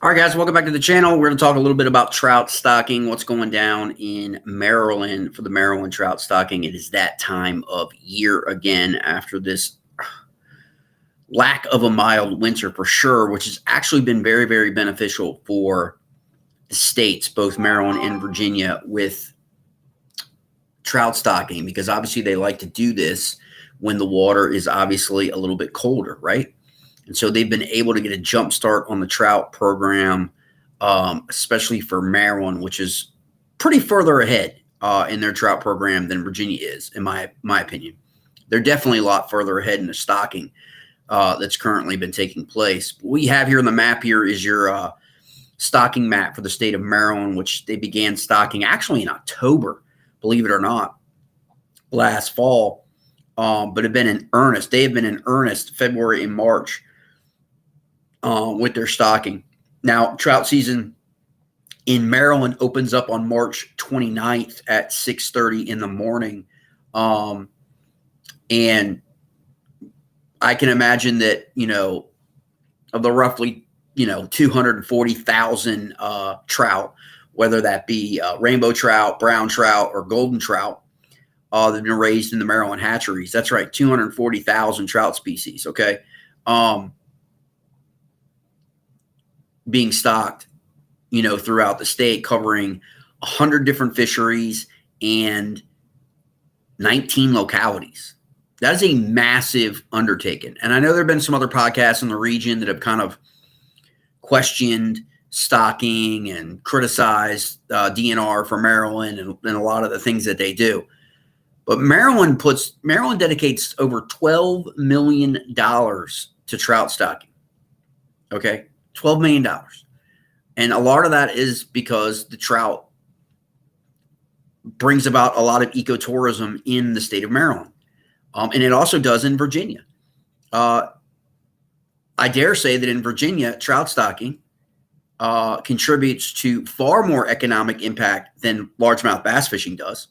All right, guys, welcome back to the channel. We're going to talk a little bit about trout stocking, what's going down in Maryland for the Maryland trout stocking. It is that time of year again after this lack of a mild winter for sure, which has actually been very, very beneficial for the states, both Maryland and Virginia, with trout stocking, because obviously they like to do this when the water is obviously a little bit colder, right? And so they've been able to get a jump start on the trout program, especially for Maryland, which is pretty further ahead in their trout program than Virginia is, in my opinion. They're definitely a lot further ahead in the stocking that's currently been taking place. What we have here on the map here is your stocking map for the state of Maryland, which they began stocking actually in October, believe it or not, last fall, but have been in earnest. They have been in earnest February and March with their stocking. Now, trout season in Maryland opens up on March 29th at 6:30 in the morning. And I can imagine that, of the roughly, 240,000 trout, whether that be rainbow trout, brown trout, or golden trout, that have been raised in the Maryland hatcheries. That's right, 240,000 trout species, okay? Being stocked, throughout the state, covering 100 different fisheries and 19 localities. That is a massive undertaking. And I know there have been some other podcasts in the region that have kind of questioned stocking and criticized DNR for Maryland and a lot of the things that they do. But Maryland dedicates over $12 million to trout stocking. Okay? $12 million. And a lot of that is because the trout brings about a lot of ecotourism in the state of Maryland. And it also does in Virginia. I dare say that in Virginia, trout stocking contributes to far more economic impact than largemouth bass fishing does,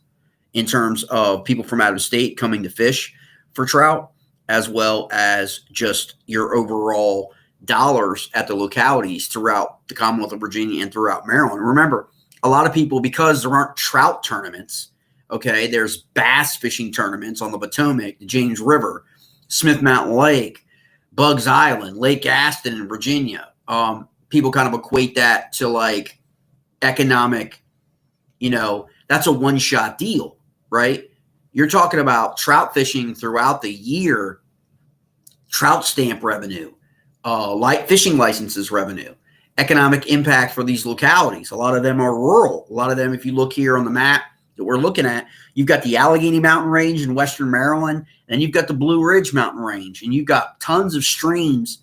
in terms of people from out of state coming to fish for trout, as well as just your overall dollars at the localities throughout the Commonwealth of Virginia and throughout Maryland. Remember, a lot of people, because there aren't trout tournaments, okay, there's bass fishing tournaments on the Potomac, the James River, Smith Mountain Lake, Bugs Island, Lake Aston in Virginia. People kind of equate that to like economic, that's a one-shot deal, right? You're talking about trout fishing throughout the year, trout stamp revenue, light fishing licenses revenue, economic impact for these localities. A lot of them are rural. A lot of them, if you look here on the map that we're looking at, you've got the Allegheny Mountain Range in western Maryland, and you've got the Blue Ridge Mountain Range, and you've got tons of streams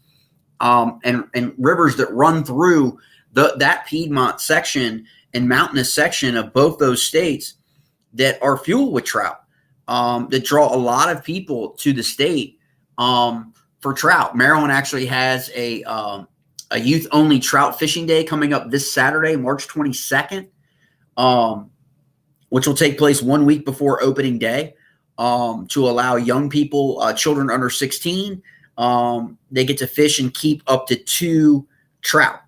and rivers that run through that Piedmont section and mountainous section of both those states that are fueled with trout, that draw a lot of people to the state for trout. Maryland actually has a youth-only trout fishing day coming up this Saturday, March 22nd, which will take place 1 week before opening day, to allow young people, children under 16, they get to fish and keep up to 2 trout,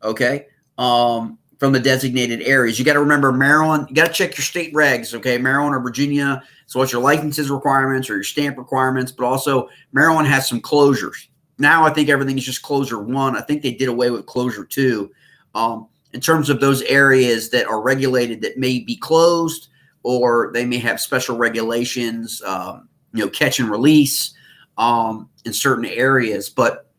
okay, from the designated areas. You got to remember, Maryland, you got to check your state regs, okay, Maryland or Virginia. So what's your licenses requirements or your stamp requirements, but also Maryland has some closures. Now I think everything is just closure 1. I think they did away with closure 2. In terms of those areas that are regulated that may be closed, or they may have special regulations, catch and release in certain areas. But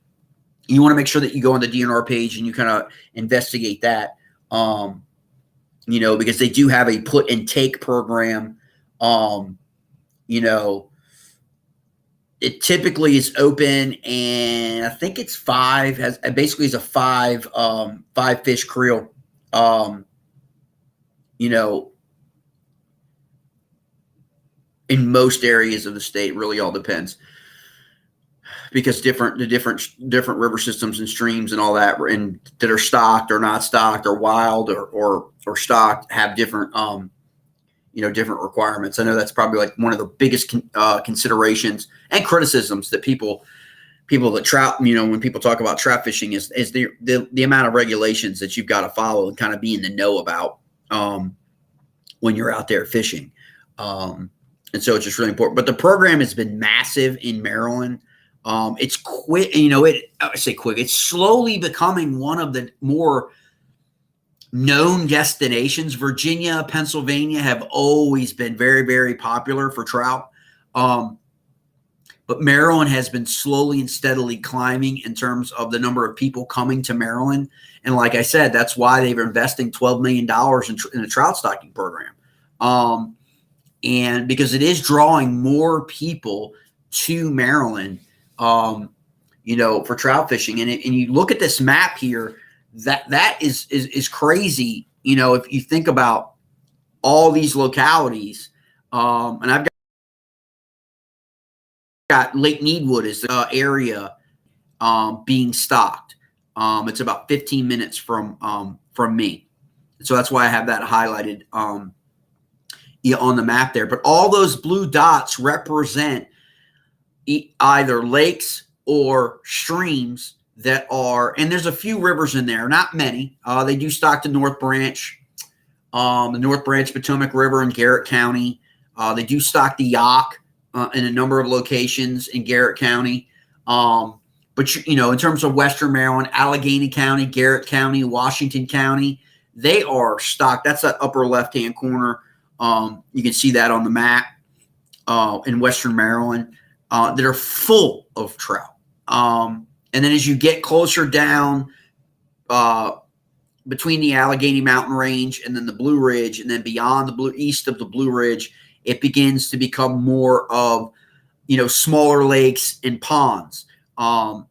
you want to make sure that you go on the DNR page and you kind of investigate that, because they do have a put and take program. It typically is open, and I think it's 5, basically is a 5 fish creel, in most areas of the state. Really all depends, because the different river systems and streams and all that, and that are stocked or not stocked or wild or stocked, have different different requirements. I know that's probably like one of the biggest considerations and criticisms that people people that trout, when people talk about trout fishing is the amount of regulations that you've got to follow and kind of be in the know about when you're out there fishing. And so it's just really important. But the program has been massive in Maryland. It's quick, I say quick, it's slowly becoming one of the more known destinations. Virginia, Pennsylvania have always been very, very popular for trout. But Maryland has been slowly and steadily climbing in terms of the number of people coming to Maryland. And like I said, that's why they're investing $12 million in a trout stocking program. And because it is drawing more people to Maryland, for trout fishing. And you look at this map here, that is crazy. If you think about all these localities, and I've got Lake Needwood is the area being stocked. It's about 15 minutes from me. So that's why I have that highlighted on the map there. But all those blue dots represent either lakes or streams that are, and there's a few rivers in there, not many. They do stock the North Branch, Potomac River in Garrett County. They do stock the Yaak in a number of locations in Garrett County. But, in terms of Western Maryland, Allegheny County, Garrett County, Washington County, they are stocked. That's that upper left-hand corner. You can see that on the map in Western Maryland that are full of trout. And then as you get closer down between the Allegheny Mountain Range and then the Blue Ridge, and then beyond east of the Blue Ridge, it begins to become more of, smaller lakes and ponds, that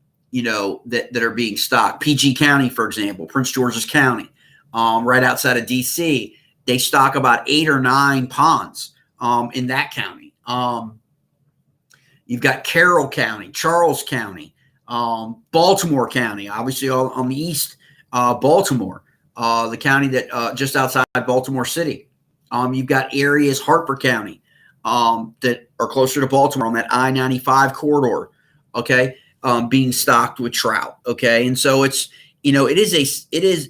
are being stocked. PG County, for example, Prince George's County, right outside of D.C., they stock about 8 or 9 ponds in that county. You've got Carroll County, Charles County, Baltimore County, obviously on the east, Baltimore, the county that just outside Baltimore City. You've got areas, Hartford County, that are closer to Baltimore on that I-95 corridor, okay, being stocked with trout, okay? And so it's, it is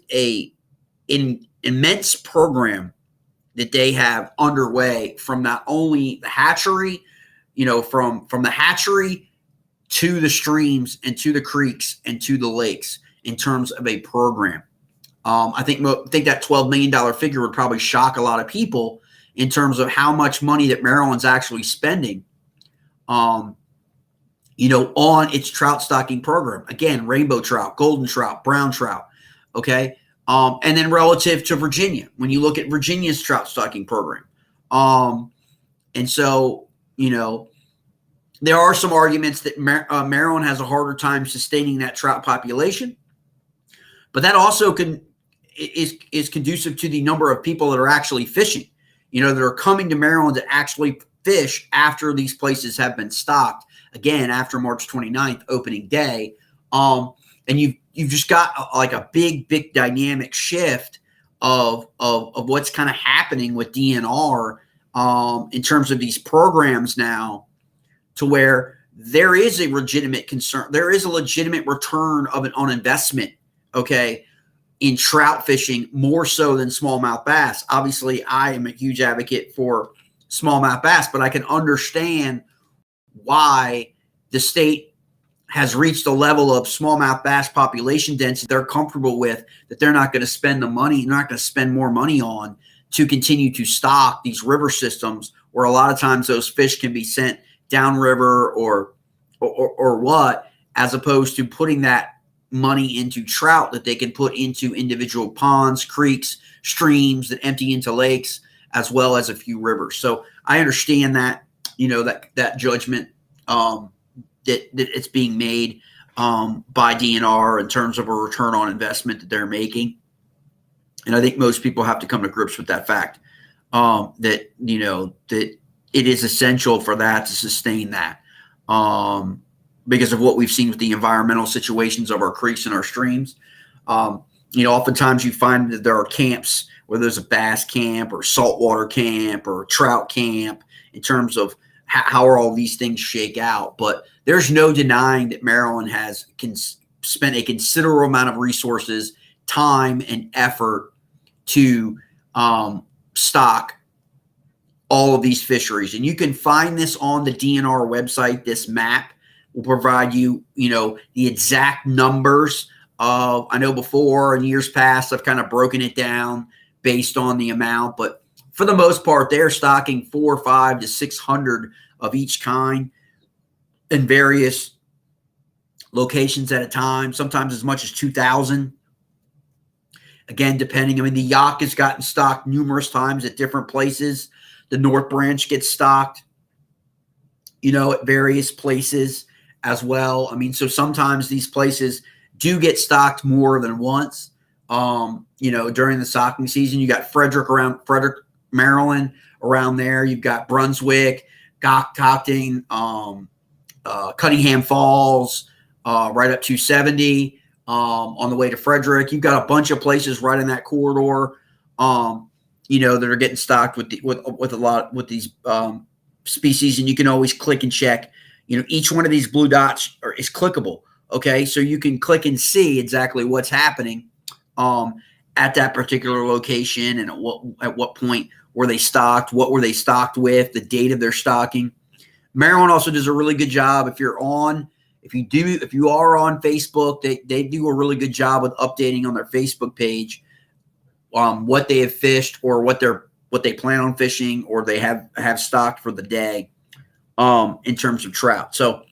an immense program that they have underway from not only the hatchery, from the hatchery to the streams and to the creeks and to the lakes in terms of a program. I think that $12 million figure would probably shock a lot of people in terms of how much money that Maryland's actually spending, on its trout stocking program. Again, rainbow trout, golden trout, brown trout, okay? And then relative to Virginia, when you look at Virginia's trout stocking program. And so, there are some arguments that Maryland has a harder time sustaining that trout population, but that also is conducive to the number of people that are actually fishing, that are coming to Maryland to actually fish after these places have been stocked, again, after March 29th, opening day. And you've just got like a big dynamic shift of what's kind of happening with DNR in terms of these programs now, to where there is a legitimate concern. There is a legitimate return on investment, okay, in trout fishing, more so than smallmouth bass. Obviously, I am a huge advocate for smallmouth bass, but I can understand why the state has reached a level of smallmouth bass population density they're comfortable with, that they're not going to spend the money, they're not going to spend more money on to continue to stock these river systems where a lot of times those fish can be sent downriver or what, as opposed to putting that money into trout that they can put into individual ponds, creeks, streams that empty into lakes, as well as a few rivers. So I understand that, that judgment that it's being made by DNR in terms of a return on investment that they're making. And I think most people have to come to grips with that fact, that it is essential for that to sustain that, because of what we've seen with the environmental situations of our creeks and our streams. Oftentimes you find that there are camps, whether there's a bass camp or saltwater camp or trout camp, in terms of how are all these things shake out. But there's no denying that Maryland has spent a considerable amount of resources, time, and effort to stock all of these fisheries. And you can find this on the DNR website. This map will provide you, the exact numbers of, I know before in years past, I've kind of broken it down based on the amount, but for the most part, they're stocking 400, 500 to 600 of each kind in various locations at a time, sometimes as much as 2,000. Again, depending, the yak has gotten stocked numerous times at different places. The North Branch gets stocked, at various places as well. So sometimes these places do get stocked more than once. During the stocking season, you got Frederick, Maryland, around there. You've got Brunswick, Goktoking, Cunningham Falls, right up 270 on the way to Frederick. You've got a bunch of places right in that corridor, that are getting stocked with these species, and you can always click and check. Each one of these blue dots is clickable. Okay, so you can click and see exactly what's happening at that particular location, and at what point were they stocked, what were they stocked with, the date of their stocking. Maryland also does a really good job. If you are on Facebook, they do a really good job with updating on their Facebook page what they have fished or what they plan on fishing or they have stocked for the day in terms of trout. So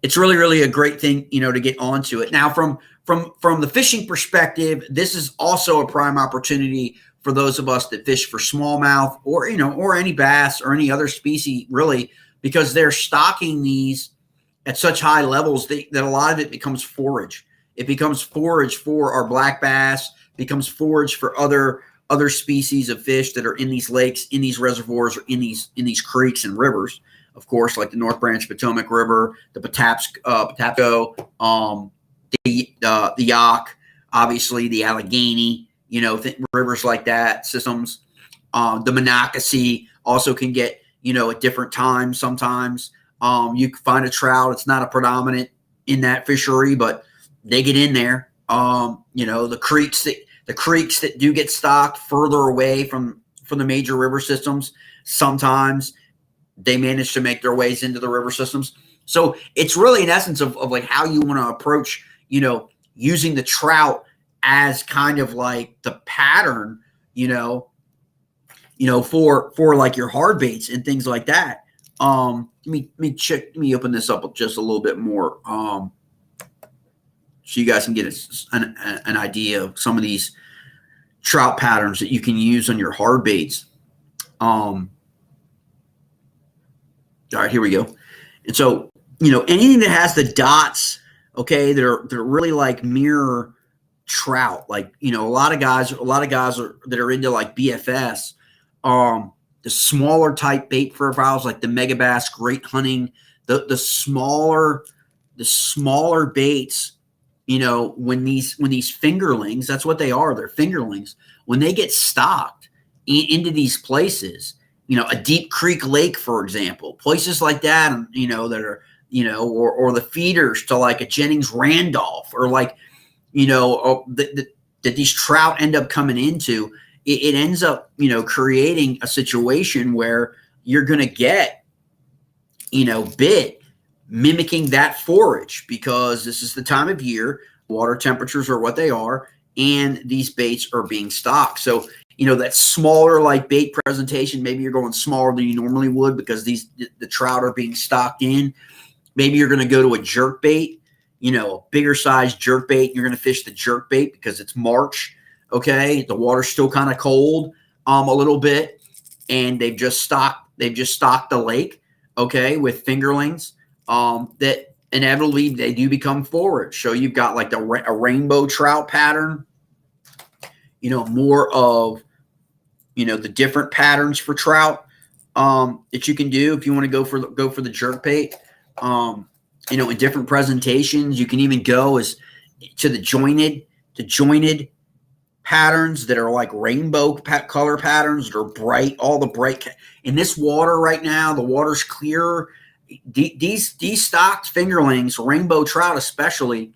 it's really, really a great thing, to get onto it. Now, from the fishing perspective, this is also a prime opportunity for those of us that fish for smallmouth or any bass or any other species, really, because they're stocking these at such high levels that a lot of it becomes forage. It becomes forage for our black bass, becomes forage for other species of fish that are in these lakes, in these reservoirs, or in these creeks and rivers. Of course, like the North Branch Potomac River, the Patapsco, the Yak, obviously the Allegheny, rivers like that, systems. The Monocacy also can get, at different times sometimes. You can find a trout. It's not a predominant in that fishery, but they get in there. The creeks that do get stocked further away from the major river systems, sometimes they manage to make their ways into the river systems. So it's really an essence of like how you want to approach, using the trout as kind of like the pattern, for like your hard baits and things like that. Let me open this up just a little bit more, so you guys can get an idea of some of these trout patterns that you can use on your hard baits. All right, here we go. And so, anything that has the dots, okay, they're really like mirror trout. Like, a lot of guys that are into like BFS, the smaller type bait profiles like the megabass, great hunting, the smaller baits, when these fingerlings, that's what they are, they're fingerlings, when they get stocked into these places, a deep creek lake, for example, places like that, that are, or the feeders to like a Jennings Randolph, or like, that these trout end up coming into, it ends up, creating a situation where you're going to get, bit mimicking that forage, because this is the time of year, water temperatures are what they are, and these baits are being stocked. So, that smaller like bait presentation, maybe you're going smaller than you normally would because the trout are being stocked in. Maybe you're going to go to a jerk bait, a bigger size jerk bait. You're going to fish the jerk bait because it's March. Okay. The water's still kind of cold, a little bit, and they've just stocked the lake. Okay. With fingerlings, that inevitably they do become forage. So you've got like a rainbow trout pattern, more of, the different patterns for trout, that you can do if you want to go for the jerk bait, in different presentations. You can even go as to the jointed patterns that are like rainbow color patterns that are bright, all the bright. In this water right now, the water's clear. These stocked fingerlings, rainbow trout especially,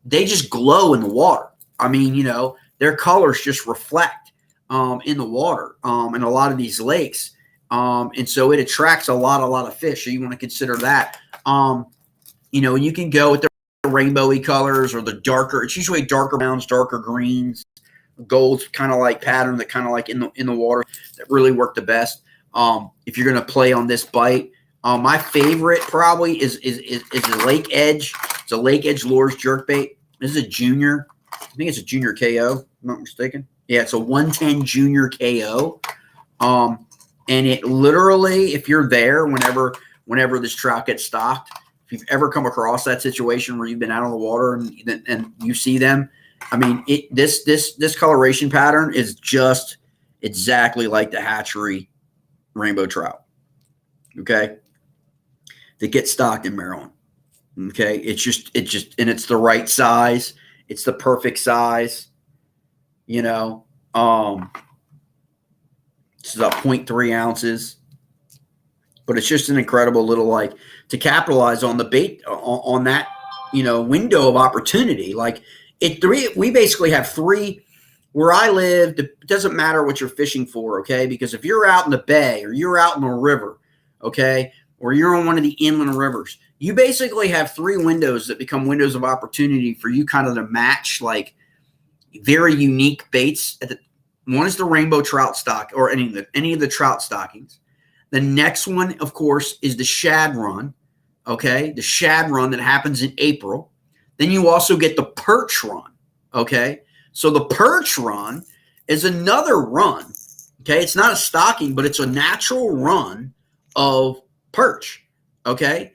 they just glow in the water. I mean, you know, their colors just reflect in the water in a lot of these lakes. And so it attracts a lot of fish. So you want to consider that. You know, you can go with the rainbowy colors or the darker. It's usually darker browns, darker greens, golds, kind of like pattern that kind of like in the water that really work the best. If you're going to play on this bite, my favorite probably is a lake edge. It's a lake edge lures jerkbait. This is a junior. I think it's a junior KO. If I'm not mistaken. Yeah, it's a 110 junior KO. And it literally, if you're there, whenever this trout gets stocked, if you've ever come across that situation where you've been out on the water and you see them, I mean, this coloration pattern is just exactly like the hatchery rainbow trout. Okay, that get stocked in Maryland. Okay, it's just and it's the right size. It's the perfect size. You know, it's about 0.3 ounces, but it's just an incredible little, like, to capitalize on the bait on that, you know, window of opportunity. Like we basically have three. Where I live, it doesn't matter what you're fishing for, okay? Because if you're out in the bay or you're out in the river, okay, or you're on one of the inland rivers, you basically have three windows that become windows of opportunity for you kind of to match, like, very unique baits. One is the rainbow trout stock, or any of the trout stockings. The next one, of course, is the shad run, okay? The shad run that happens in April. Then you also get the perch run, okay? So the perch run is another run, okay? It's not a stocking, but it's a natural run of perch, okay?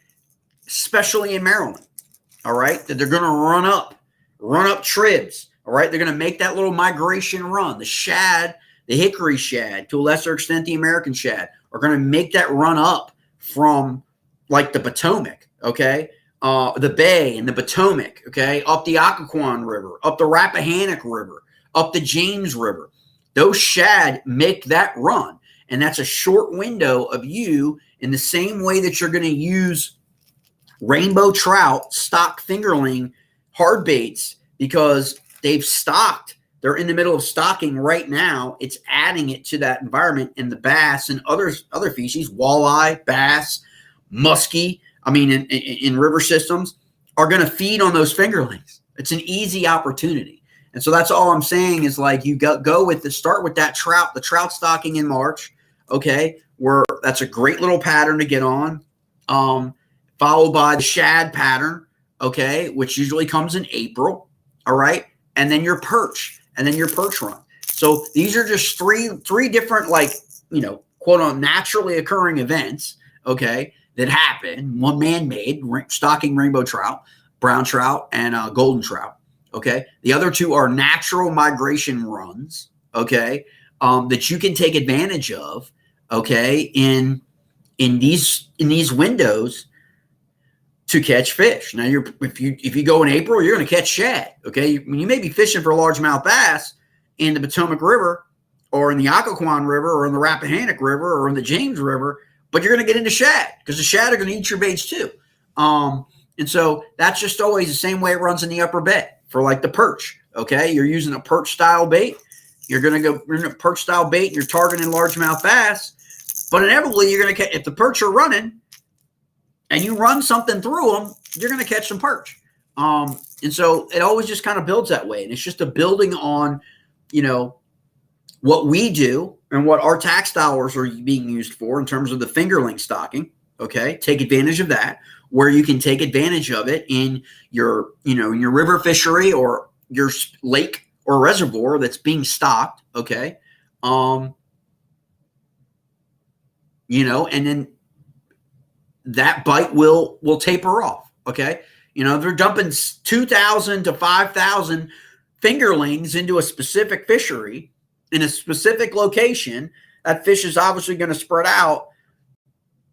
Especially in Maryland, all right? That they're going to run up tribs, all right? They're going to make that little migration run. The shad, the hickory shad, to a lesser extent the American shad, are going to make that run up from, like, the Potomac, okay? The Bay and the Potomac, okay, up the Occoquan River, up the Rappahannock River, up the James River. Those shad make that run, and that's a short window of you, in the same way that you're going to use rainbow trout, stock fingerling, hard baits, because they've stocked. They're in the middle of stocking right now. It's adding it to that environment, and the bass and other species, walleye, bass, muskie, I mean, in river systems, are going to feed on those fingerlings. It's an easy opportunity. And so that's all I'm saying is, like, you start with that trout, the trout stocking in March, okay, where that's a great little pattern to get on, followed by the shad pattern, okay, which usually comes in April, all right, and then your perch, and then your perch run. So these are just three different, like, you know, quote unquote, naturally occurring events, okay, that happen. One man-made, stocking rainbow trout, brown trout, and golden trout, okay? The other two are natural migration runs, okay, that you can take advantage of, okay, in these windows to catch fish. Now, if you go in April, you're going to catch shad, okay? You may be fishing for largemouth bass in the Potomac River or in the Occoquan River or in the Rappahannock River or in the James River, but you're going to get into shad, because the shad are going to eat your baits too. And so that's just always the same way it runs in the upper bay for, like, the perch, okay? You're using a perch style bait. You're going to go in a perch style bait, and you're targeting largemouth bass, but inevitably you're going to catch, if the perch are running and you run something through them, you're going to catch some perch. And so it always just kind of builds that way. And it's just a building on, you know, what we do and what our tax dollars are being used for in terms of the fingerling stocking, okay? Take advantage of that, where you can take advantage of it in your, you know, in your river fishery or your lake or reservoir that's being stocked, okay? You know, and then that bite will taper off, okay? You know, they're dumping 2,000 to 5,000 fingerlings into a specific fishery in a specific location. That fish is obviously going to spread out,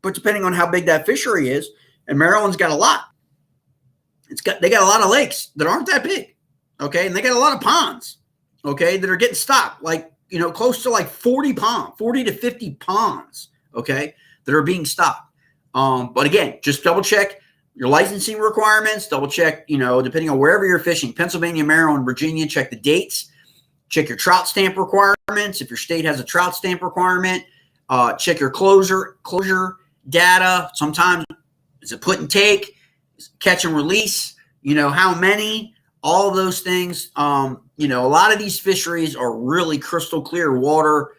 but depending on how big that fishery is, and Maryland's got a lot. They got a lot of lakes that aren't that big, okay? And they got a lot of ponds, okay, that are getting stocked, like, close to like 40 to 50 ponds, okay, that are being stocked. But again, just double check your licensing requirements, double check, depending on wherever you're fishing, Pennsylvania, Maryland, Virginia, check the dates, check your trout stamp requirements. If your state has a trout stamp requirement, check your closure data. Sometimes is it put and take, catch and release, how many, all of those things. A lot of these fisheries are really crystal clear water.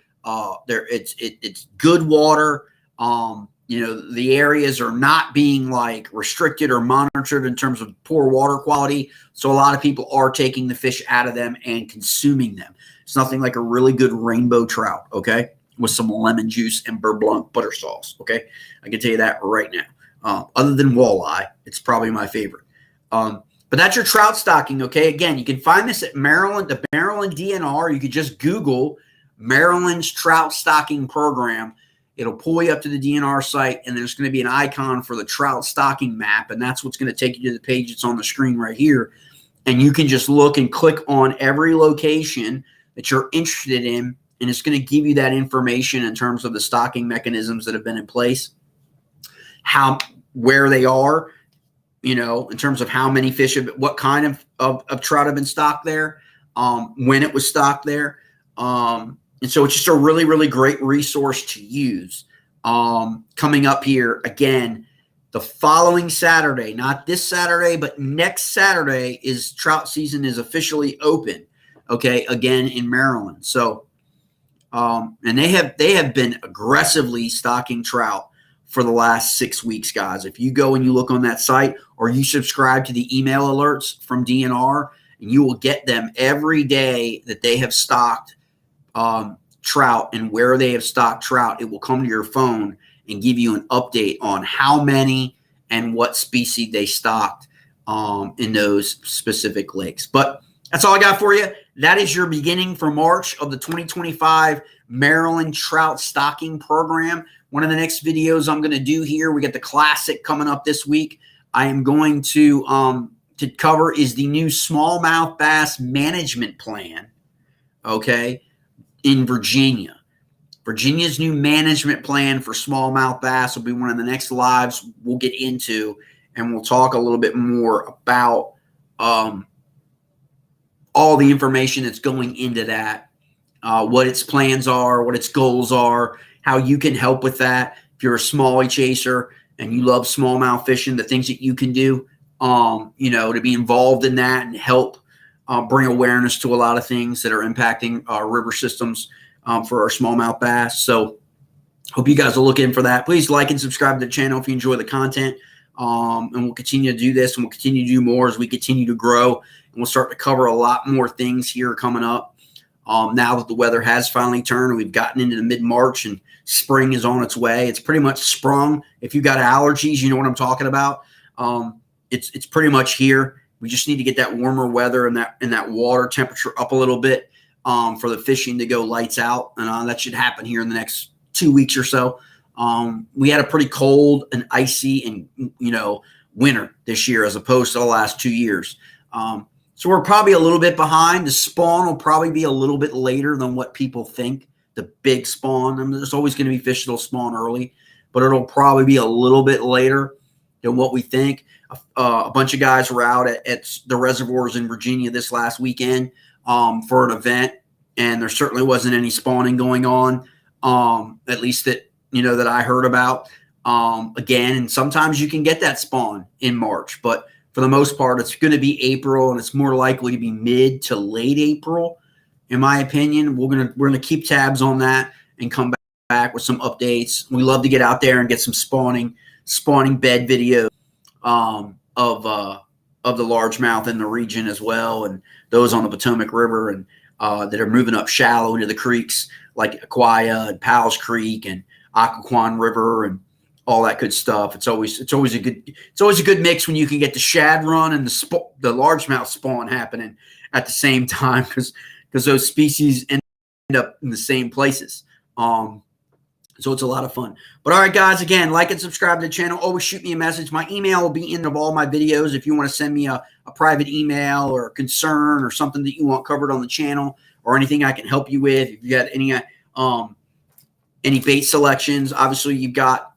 It's good water. The areas are not being like restricted or monitored in terms of poor water quality. So a lot of people are taking the fish out of them and consuming them. It's nothing like a really good rainbow trout, okay, with some lemon juice and beurre blanc butter sauce, okay? I can tell you that right now. Other than walleye, it's probably my favorite. But that's your trout stocking, okay? Again, you can find this at Maryland, the Maryland DNR. You could just Google Maryland's trout stocking program. It'll pull you up to the DNR site, and there's going to be an icon for the trout stocking map, and that's what's going to take you to the page that's on the screen right here. And you can just look and click on every location that you're interested in, and it's going to give you that information in terms of the stocking mechanisms that have been in place, where they are, in terms of how many fish, what kind of trout have been stocked there, when it was stocked there. And so it's just a really, really great resource to use. Coming up here, again, the following Saturday, not this Saturday, but next Saturday, is trout season is officially open, okay, again in Maryland. So, and they have been aggressively stocking trout for the last 6 weeks, guys. If you go and you look on that site, or you subscribe to the email alerts from DNR, and you will get them every day that they have stocked trout and where they have stocked trout. It will come to your phone and give you an update on how many and what species they stocked in those specific lakes. But that's all I got for you. That is your beginning for March of the 2025 Maryland Trout Stocking Program. One of the next videos I'm going to do here, we got the Classic coming up this week. I am going to cover is the new smallmouth bass management plan, okay, in Virginia. Virginia's new management plan for smallmouth bass will be one of the next lives we'll get into, and we'll talk a little bit more about all the information that's going into that, what its plans are, what its goals are, how you can help with that. If you're a smallie chaser and you love smallmouth fishing, the things that you can do, to be involved in that and help bring awareness to a lot of things that are impacting our river systems for our smallmouth bass. So hope you guys will look in for that. Please like and subscribe to the channel if you enjoy the content. And we'll continue to do this, and we'll continue to do more as we continue to grow. And we'll start to cover a lot more things here coming up. Now that the weather has finally turned and we've gotten into the mid-March and spring is on its way. It's pretty much sprung. If you got allergies, you know what I'm talking about. It's pretty much here. We just need to get that warmer weather and that water temperature up a little bit for the fishing to go lights out. And that should happen here in the next 2 weeks or so. We had a pretty cold and icy and, winter this year as opposed to the last 2 years. So we're probably a little bit behind. The spawn will probably be a little bit later than what people think. The big spawn. I mean, there's always going to be fish that'll spawn early, but it'll probably be a little bit later than what we think. A bunch of guys were out at the reservoirs in Virginia this last weekend for an event, and there certainly wasn't any spawning going on, at least that that I heard about. Again, and sometimes you can get that spawn in March, but for the most part, it's going to be April, and it's more likely to be mid to late April, in my opinion. We're gonna keep tabs on that and come back with some updates. We love to get out there and get some spawning bed videos of the largemouth in the region as well, and those on the Potomac River and that are moving up shallow into the creeks like Aquia and Powell's Creek and Occoquan River and all that good stuff. It's always a good mix when you can get the shad run and the largemouth spawn happening at the same time, because those species end up in the same places. So it's a lot of fun. But all right, guys, again, like and subscribe to the channel. Always shoot me a message. My email will be in all my videos if you want to send me a private email or a concern or something that you want covered on the channel. or anything I can help you with. If you got any bait selections, obviously you've got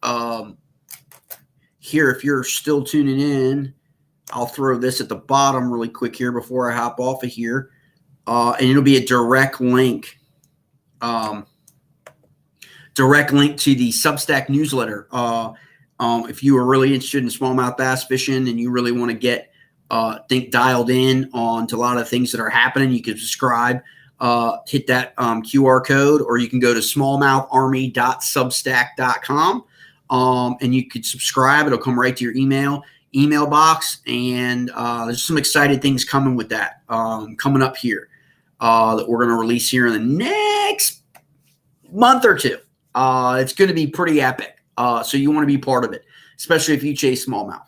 here, if you're still tuning in, I'll throw this at the bottom really quick here before I hop off of here. And it'll be a direct link to the Substack newsletter. If you are really interested in smallmouth bass fishing and you really want to get dialed in on to a lot of things that are happening, you can subscribe, hit that QR code, or you can go to smallmoutharmy.substack.com, and you could subscribe. It'll come right to your email box, and there's some exciting things coming with that coming up here that we're going to release here in the next month or two. It's going to be pretty epic. So you want to be part of it, especially if you chase smallmouth.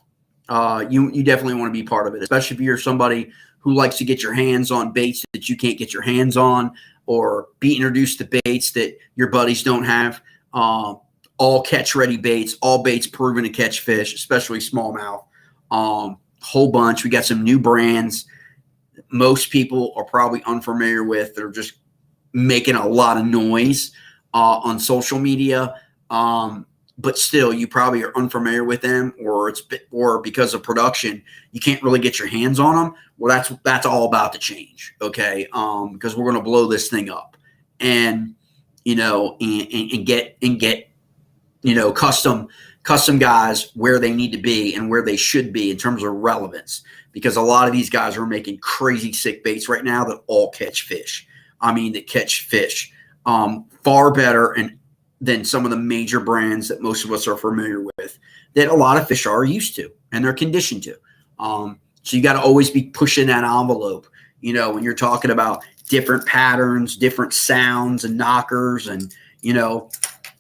You definitely want to be part of it, especially if you're somebody who likes to get your hands on baits that you can't get your hands on, or be introduced to baits that your buddies don't have. All catch-ready baits, all baits proven to catch fish, especially smallmouth. Whole bunch. We got some new brands most people are probably unfamiliar with. They're just making a lot of noise on social media. But still, you probably are unfamiliar with them, or because of production, you can't really get your hands on them. Well, that's all about to change, okay? Because we're going to blow this thing up, and get custom guys where they need to be and where they should be in terms of relevance. Because a lot of these guys are making crazy sick baits right now that all catch fish. That catch fish far better than some of the major brands that most of us are familiar with, that a lot of fish are used to and they're conditioned to. So you got to always be pushing that envelope, when you're talking about different patterns, different sounds and knockers, and,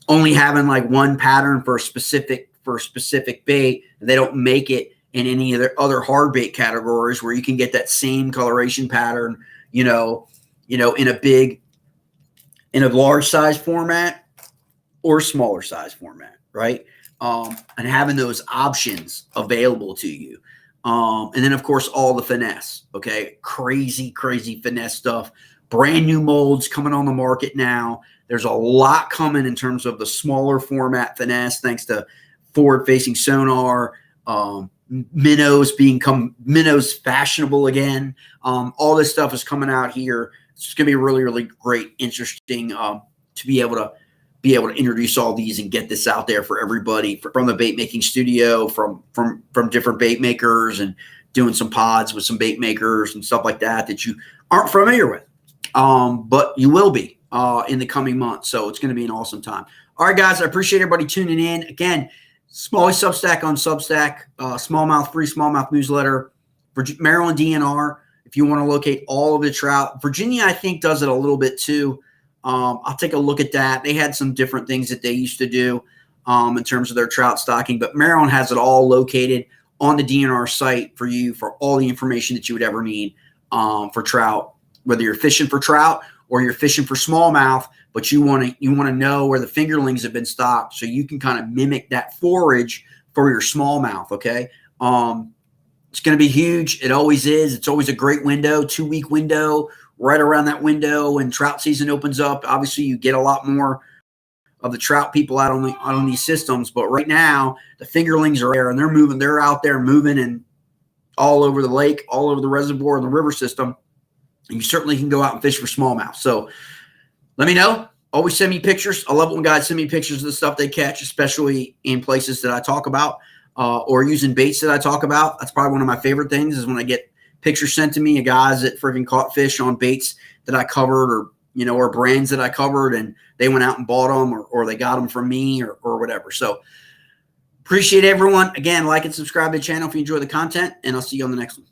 only having like one pattern for a specific bait. They don't make it in any of their other hard bait categories where you can get that same coloration pattern, in a large size format or smaller size format, right? And having those options available to you. And then, of course, all the finesse, okay? Crazy finesse stuff. Brand new molds coming on the market now. There's a lot coming in terms of the smaller format finesse, thanks to forward-facing sonar, minnows minnows fashionable again. All this stuff is coming out here. It's going to be really, really great, interesting to be able to introduce all these and get this out there for everybody, from the bait making studio, from different bait makers, and doing some pods with some bait makers and stuff like that you aren't familiar with, but you will be in the coming months. So it's going to be an awesome time. All right, guys, I appreciate everybody tuning in. Again, Smallie Substack on Substack, free smallmouth newsletter, Maryland DNR. If you want to locate all of the trout, Virginia, I think, does it a little bit too. I'll take a look at that. They had some different things that they used to do in terms of their trout stocking, but Maryland has it all located on the DNR site for you, for all the information that you would ever need for trout, whether you're fishing for trout or you're fishing for smallmouth, but you want to know where the fingerlings have been stocked, so you can kind of mimic that forage for your smallmouth. Okay. It's going to be huge. It always is. It's always a great window, 2-week window. Right around that window when trout season opens up, obviously you get a lot more of the trout people out on these systems. But right now, the fingerlings are there, and they're moving. They're out there moving and all over the lake, all over the reservoir and the river system. And you certainly can go out and fish for smallmouth. So let me know. Always send me pictures. I love it when guys send me pictures of the stuff they catch, especially in places that I talk about or using baits that I talk about. That's probably one of my favorite things, is when I get pictures sent to me of guys that freaking caught fish on baits that I covered, or brands that I covered, and they went out and bought them, or they got them from me, or whatever. So appreciate everyone. Again, like and subscribe to the channel if you enjoy the content, and I'll see you on the next one.